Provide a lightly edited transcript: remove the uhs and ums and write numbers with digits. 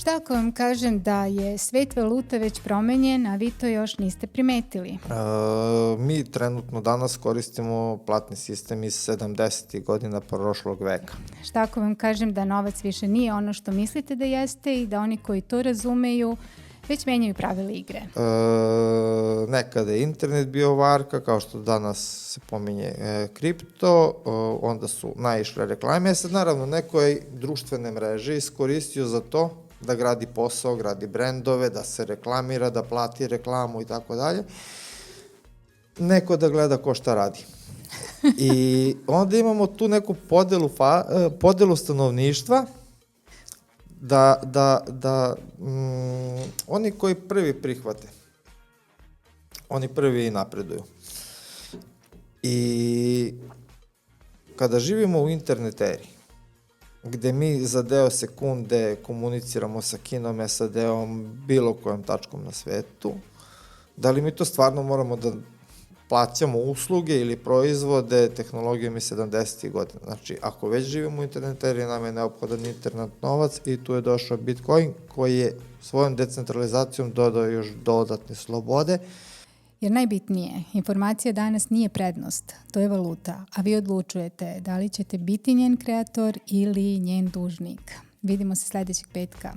Šta ako vam kažem da je svet valuta već promenjen, a vi to još niste primetili? Mi trenutno danas koristimo platni sistem iz 70. godina prošlog veka. Šta ako vam kažem da novac više nije ono što mislite da jeste i da oni koji to razumeju već menjaju pravila igre? Nekada je internet bio varka, kao što danas se pominje kripto, onda su naišle reklame. Sad naravno neko je društvene mreže iskoristio za to da gradi posao, gradi brendove, da se reklamira, da plati reklamu i tako dalje. Neko da gleda ko šta radi. I onda imamo tu neku podelu stanovništva da oni koji prvi prihvate, oni prvi napreduju. I kada živimo u internet eri, gde mi za deo sekunde komuniciramo sa Kinom, SAD-om, bilo kojom tačkom na svetu, da li mi to stvarno moramo da plaćamo usluge ili proizvode tehnologijom iz 70. godina. Znači, ako već živimo u internet eri, nam je neophodan internet novac i tu je došao Bitcoin koji je svojom decentralizacijom dodao još dodatne slobode. Jer najbitnije, informacija danas nije prednost, to je valuta, a vi odlučujete da li ćete biti njen kreator ili njen dužnik. Vidimo se sledećeg petka.